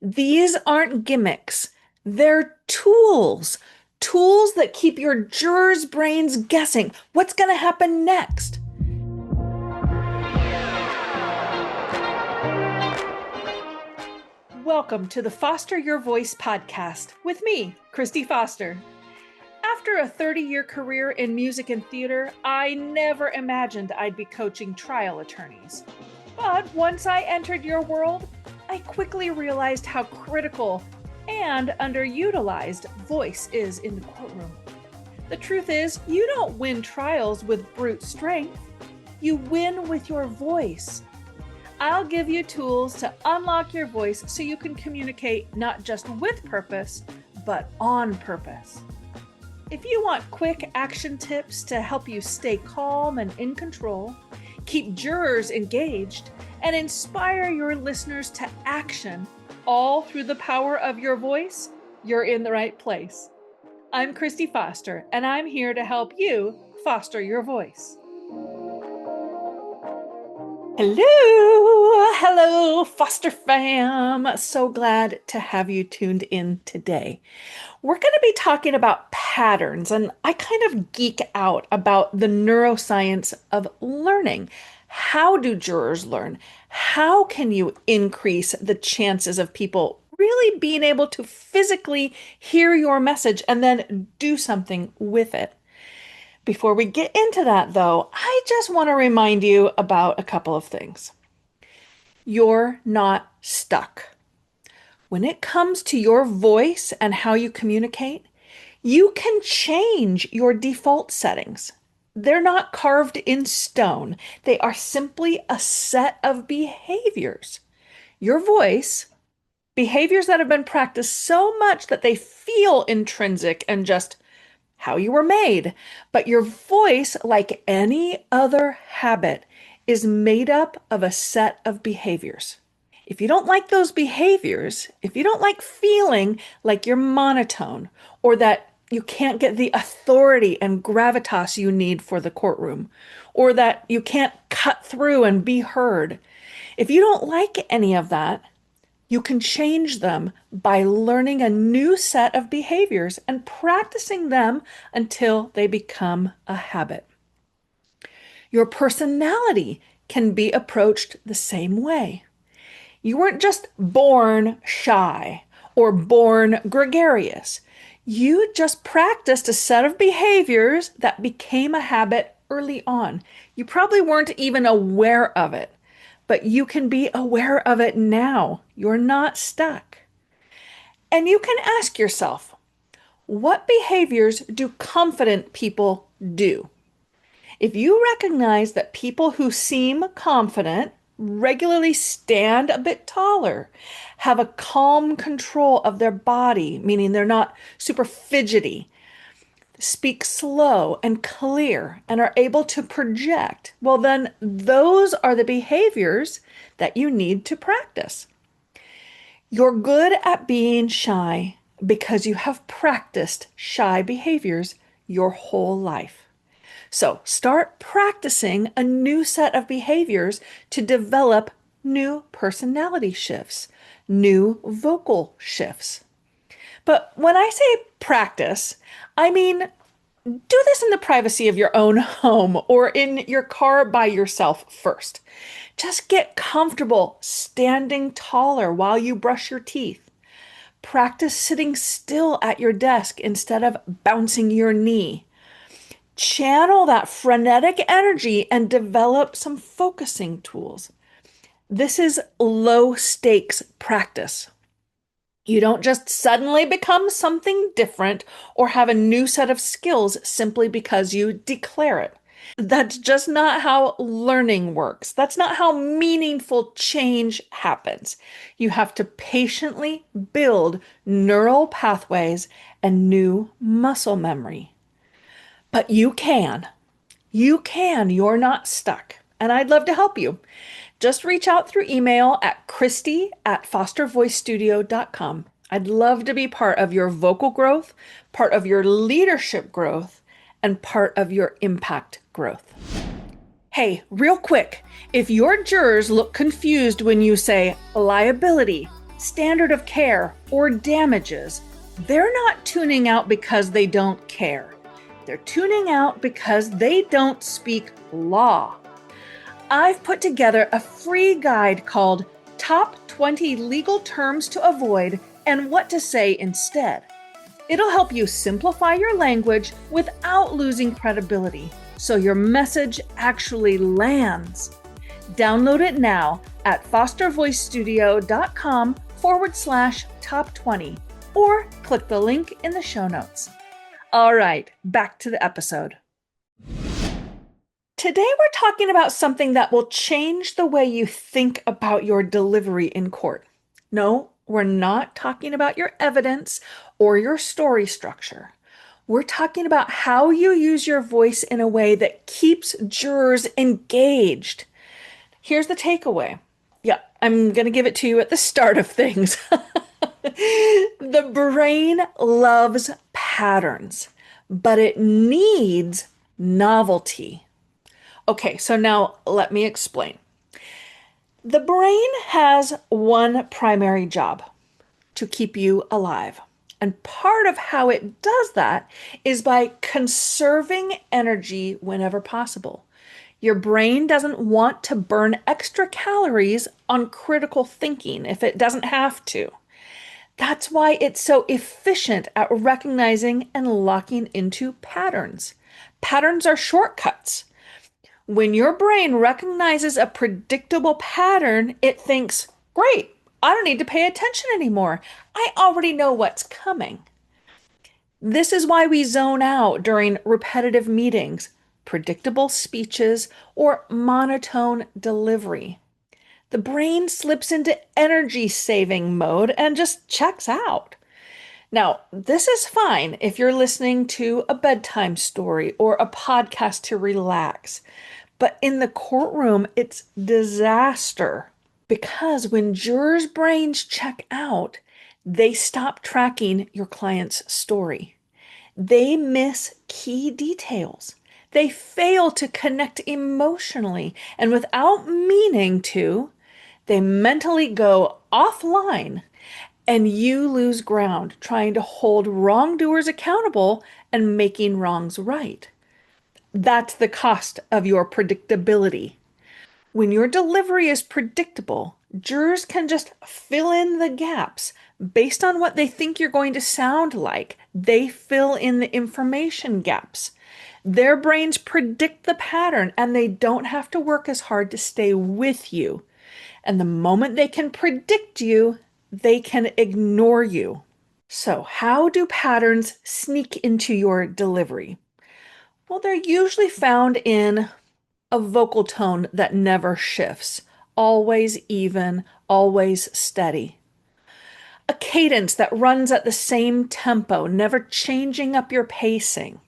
These aren't gimmicks. They're tools. Tools that keep your jurors' brains guessing what's going to happen next. Welcome to the Foster Your Voice podcast with me, Christy Foster. After a 30-year career in music and theater, I never imagined I'd be coaching trial attorneys. But once I entered your world, I quickly realized how critical and underutilized voice is in the courtroom. The truth is, you don't win trials with brute strength. You win with your voice. I'll give you tools to unlock your voice so you can communicate not just with purpose, but on purpose. If you want quick action tips to help you stay calm and in control, keep jurors engaged, and inspire your listeners to action, all through the power of your voice, you're in the right place. I'm Christy Foster, and I'm here to help you foster your voice. Hello, Foster fam. So glad to have you tuned in today. We're going to be talking about patterns, and I kind of geek out about the neuroscience of learning. How do jurors learn? How can you increase the chances of people really being able to physically hear your message and then do something with it? Before we get into that, though, I just want to remind you about a couple of things. You're not stuck. When it comes to your voice and how you communicate, you can change your default settings. They're not carved in stone. They are simply a set of behaviors. Your voice, behaviors that have been practiced so much that they feel intrinsic and just how you were made. But your voice, like any other habit, is made up of a set of behaviors. If you don't like those behaviors, if you don't like feeling like you're monotone or that you can't get the authority and gravitas you need for the courtroom, or that you can't cut through and be heard, if you don't like any of that, you can change them by learning a new set of behaviors and practicing them until they become a habit. Your personality can be approached the same way. You weren't just born shy or born gregarious. You just practiced a set of behaviors that became a habit early on. You probably weren't even aware of it, but you can be aware of it now. You're not stuck. And you can ask yourself, what behaviors do confident people do? If you recognize that people who seem confident regularly stand a bit taller, have a calm control of their body, meaning they're not super fidgety, speak slow and clear, and are able to project, well, then those are the behaviors that you need to practice. You're good at being shy because you have practiced shy behaviors your whole life. So start practicing a new set of behaviors to develop new personality shifts, new vocal shifts. But when I say practice, I mean do this in the privacy of your own home or in your car by yourself first. Just get comfortable standing taller while you brush your teeth. Practice sitting still at your desk instead of bouncing your knee. Channel that frenetic energy and develop some focusing tools. This is low stakes practice. You don't just suddenly become something different or have a new set of skills simply because you declare it. That's just not how learning works. That's not how meaningful change happens. You have to patiently build neural pathways and new muscle memory. But you can. You can. You're not stuck. And I'd love to help you. Just reach out through email at christy@fostervoicestudio.com. I'd love to be part of your vocal growth, part of your leadership growth, and part of your impact growth. Hey, real quick, if your jurors look confused when you say liability, standard of care, or damages, they're not tuning out because they don't care. They're tuning out because they don't speak law. I've put together a free guide called Top 20 Legal Terms to Avoid and What to Say Instead. It'll help you simplify your language without losing credibility, so your message actually lands. Download it now at fostervoicestudio.com/top20 or click the link in the show notes. All right, back to the episode. Today we're talking about something that will change the way you think about your delivery in court. No, we're not talking about your evidence or your story structure. We're talking about how you use your voice in a way that keeps jurors engaged. Here's the takeaway. Yeah, I'm going to give it to you at the start of things. The brain loves patterns, but it needs novelty. Okay, so now let me explain. The brain has one primary job: to keep you alive. And part of how it does that is by conserving energy whenever possible. Your brain doesn't want to burn extra calories on critical thinking if it doesn't have to. That's why it's so efficient at recognizing and locking into patterns. Patterns are shortcuts. When your brain recognizes a predictable pattern, it thinks, great, I don't need to pay attention anymore. I already know what's coming. This is why we zone out during repetitive meetings, predictable speeches, or monotone delivery. The brain slips into energy saving mode and just checks out. Now, this is fine if you're listening to a bedtime story or a podcast to relax. But in the courtroom, it's disaster. Because when jurors' brains check out, they stop tracking your client's story. They miss key details. They fail to connect emotionally, and without meaning to, they mentally go offline, and you lose ground trying to hold wrongdoers accountable and making wrongs right. That's the cost of your predictability. When your delivery is predictable, jurors can just fill in the gaps based on what they think you're going to sound like. They fill in the information gaps. Their brains predict the pattern, and they don't have to work as hard to stay with you. And the moment they can predict you, they can ignore you. So, how do patterns sneak into your delivery? Well, they're usually found in a vocal tone that never shifts, always even, always steady. A cadence that runs at the same tempo, never changing up your pacing.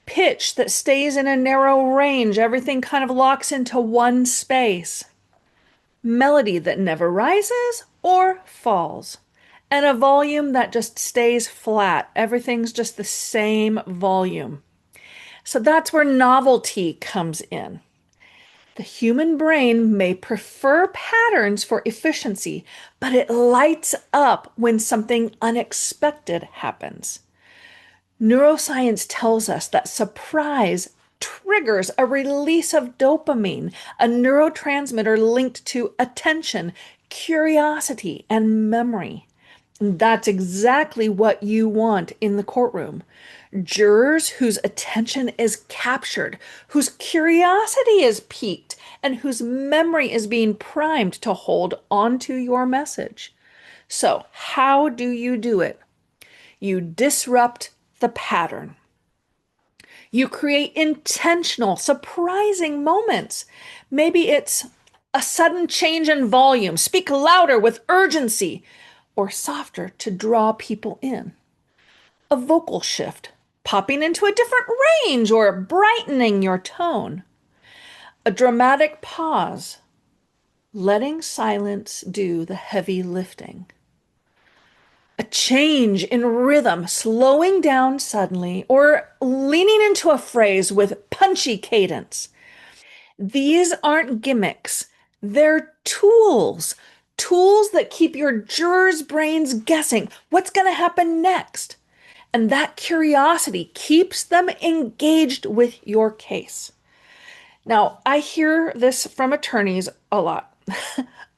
Pitch that stays in a narrow range, everything kind of locks into one space. Melody that never rises or falls. And a volume that just stays flat, everything's just the same volume. So that's where novelty comes in. The human brain may prefer patterns for efficiency, but it lights up when something unexpected happens. Neuroscience tells us that surprise triggers a release of dopamine, a neurotransmitter linked to attention, curiosity, and memory. And that's exactly what you want in the courtroom. Jurors whose attention is captured, whose curiosity is piqued, and whose memory is being primed to hold onto your message. So, how do you do it? You disrupt the pattern. You create intentional, surprising moments. Maybe it's a sudden change in volume, speak louder with urgency, or softer to draw people in. A vocal shift, popping into a different range or brightening your tone. A dramatic pause, letting silence do the heavy lifting. A change in rhythm, slowing down suddenly, or leaning into a phrase with punchy cadence. These aren't gimmicks, they're tools. Tools that keep your jurors' brains guessing what's going to happen next. And that curiosity keeps them engaged with your case. Now, I hear this from attorneys a lot.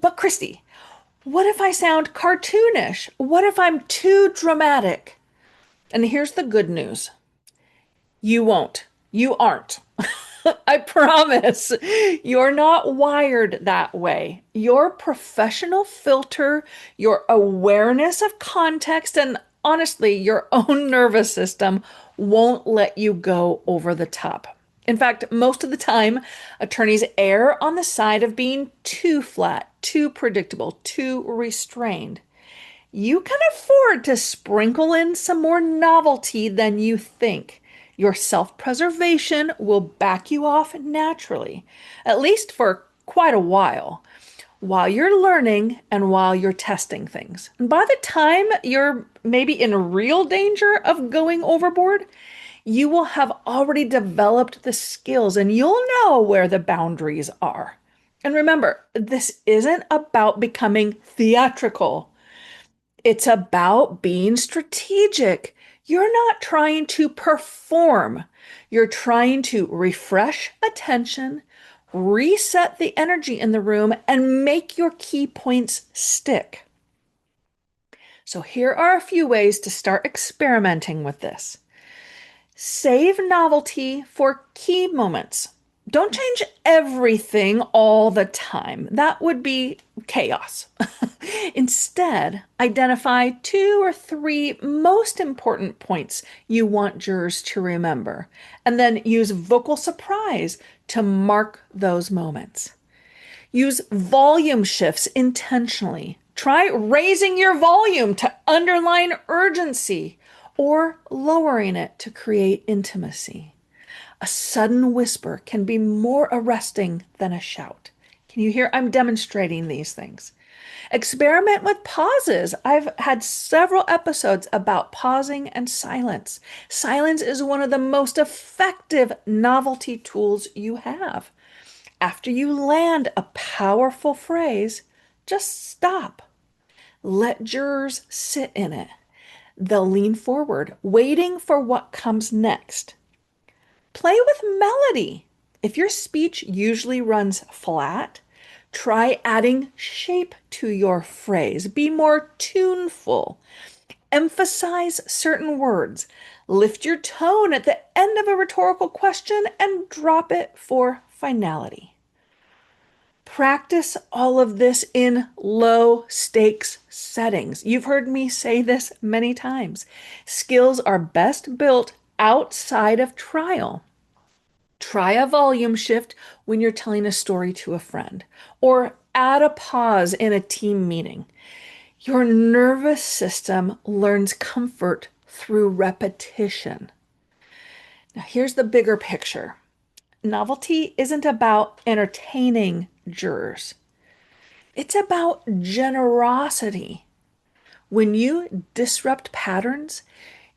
But Christy, what if I sound cartoonish? What if I'm too dramatic? And here's the good news. You won't. You aren't. I promise. You're not wired that way. Your professional filter, your awareness of context, and honestly, your own nervous system won't let you go over the top. In fact, most of the time, attorneys err on the side of being too flat, too predictable, too restrained. You can afford to sprinkle in some more novelty than you think. Your self preservation will back you off naturally, at least for quite a while you're learning and while you're testing things. And by the time you're maybe in real danger of going overboard, you will have already developed the skills and you'll know where the boundaries are. And remember, this isn't about becoming theatrical. It's about being strategic. You're not trying to perform. You're trying to refresh attention, reset the energy in the room, and make your key points stick. So here are a few ways to start experimenting with this. Save novelty for key moments. Don't change everything all the time. That would be chaos. Instead, identify 2 or 3 most important points you want jurors to remember, and then use vocal surprise to mark those moments. Use volume shifts intentionally. Try raising your volume to underline urgency or lowering it to create intimacy. A sudden whisper can be more arresting than a shout. Can you hear? I'm demonstrating these things. Experiment with pauses. I've had several episodes about pausing and silence. Silence is one of the most effective novelty tools you have. After you land a powerful phrase, just stop. Let jurors sit in it. They'll lean forward, waiting for what comes next. Play with melody. If your speech usually runs flat, try adding shape to your phrase. Be more tuneful. Emphasize certain words. Lift your tone at the end of a rhetorical question and drop it for finality. Practice all of this in low stakes settings. You've heard me say this many times. Skills are best built outside of trial. Try a volume shift when you're telling a story to a friend, or add a pause in a team meeting. Your nervous system learns comfort through repetition. Now, here's the bigger picture. Novelty isn't about entertaining jurors. It's about generosity. When you disrupt patterns,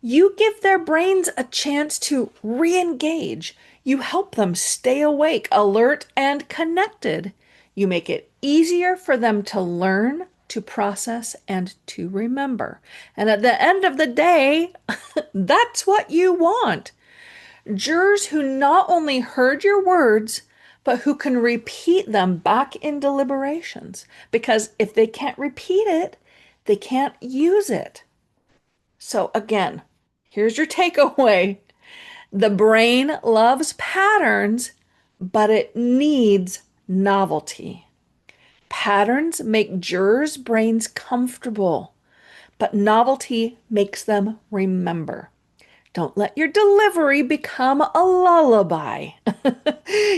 you give their brains a chance to re-engage. You help them stay awake, alert, and connected. You make it easier for them to learn, to process, and to remember. And at the end of the day, that's what you want. Jurors who not only heard your words, but who can repeat them back in deliberations. Because if they can't repeat it, they can't use it. So again, here's your takeaway. The brain loves patterns, but it needs novelty. Patterns make jurors' brains comfortable, but novelty makes them remember. Don't let your delivery become a lullaby.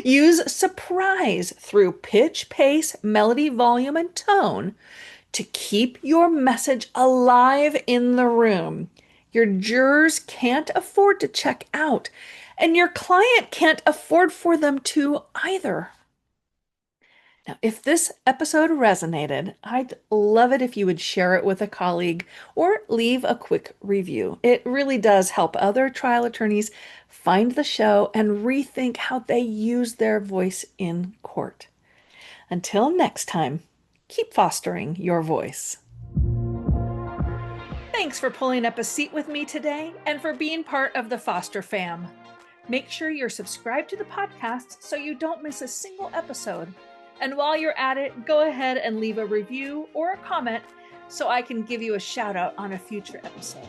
Use surprise through pitch, pace, melody, volume, and tone to keep your message alive in the room. Your jurors can't afford to check out, and your client can't afford for them to either. Now, if this episode resonated, I'd love it if you would share it with a colleague or leave a quick review. It really does help other trial attorneys find the show and rethink how they use their voice in court. Until next time. keep fostering your voice. Thanks for pulling up a seat with me today and for being part of the Foster fam. Make sure you're subscribed to the podcast so you don't miss a single episode. And while you're at it, go ahead and leave a review or a comment so I can give you a shout out on a future episode.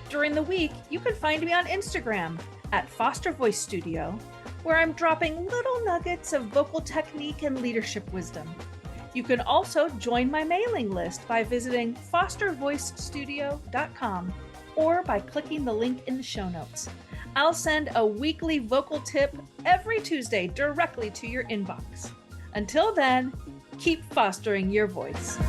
During the week, you can find me on Instagram at Foster Voice Studio, where I'm dropping little nuggets of vocal technique and leadership wisdom. You can also join my mailing list by visiting fostervoicestudio.com or by clicking the link in the show notes. I'll send a weekly vocal tip every Tuesday directly to your inbox. Until then, keep fostering your voice.